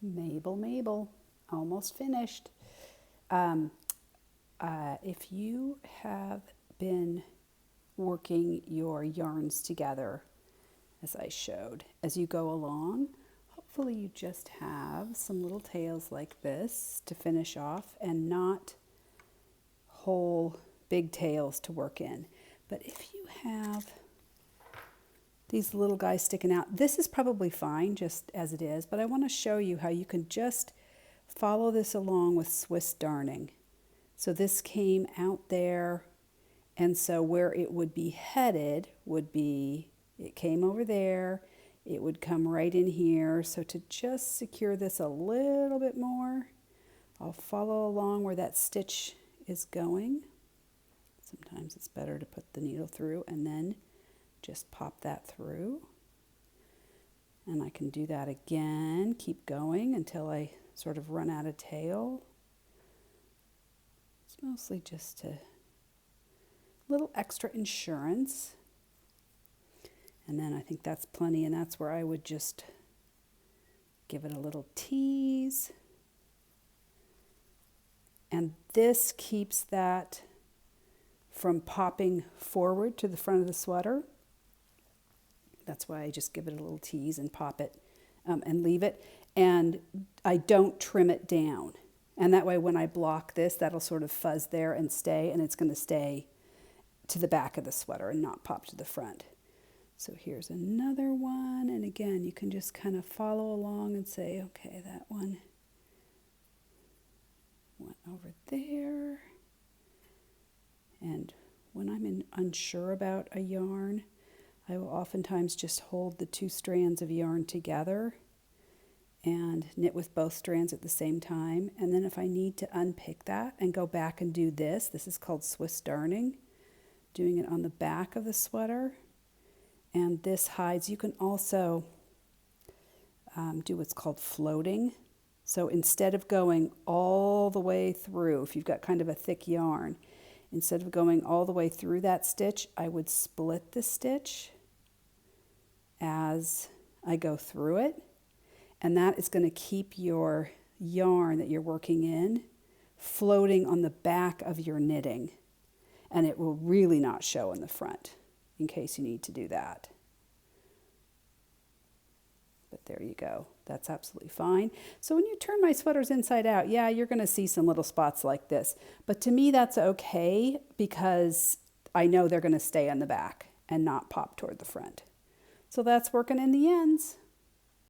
Mabel, almost finished. If you have been working your yarns together, as I showed, as you go along, hopefully you just have some little tails like this to finish off and not whole big tails to work in. But if you have these little guys sticking out, this is probably fine just as it is, but I want to show you how you can just follow this along with Swiss darning. So this came out there, and so where it would be headed would be, it came over there, it would come right in here. So to just secure this a little bit more, I'll follow along where that stitch is going. Sometimes it's better to put the needle through and then just pop that through. And I can do that again, keep going until I sort of run out of tail. It's mostly just a little extra insurance. And then I think that's plenty, and that's where I would just give it a little tease. And this keeps that from popping forward to the front of the sweater. That's why I just give it a little tease and pop it and leave it. And I don't trim it down. And that way when I block this, that'll sort of fuzz there and stay, and it's going to stay to the back of the sweater and not pop to the front. So here's another one, and again, you can just kind of follow along and say, okay, that one went over there. And when I'm unsure about a yarn, I will oftentimes just hold the two strands of yarn together and knit with both strands at the same time. And then if I need to unpick that and go back and do this, this is called Swiss darning, doing it on the back of the sweater. And this hides. You can also do what's called floating. So instead of going all the way through, if you've got kind of a thick yarn, instead of going all the way through that stitch, I would split the stitch as I go through it. And that is going to keep your yarn that you're working in floating on the back of your knitting. And it will really not show in the front in case you need to do that. But there you go. That's absolutely fine. So when you turn my sweaters inside out, yeah, you're going to see some little spots like this. But to me, that's okay because I know they're going to stay on the back and not pop toward the front. So that's working in the ends.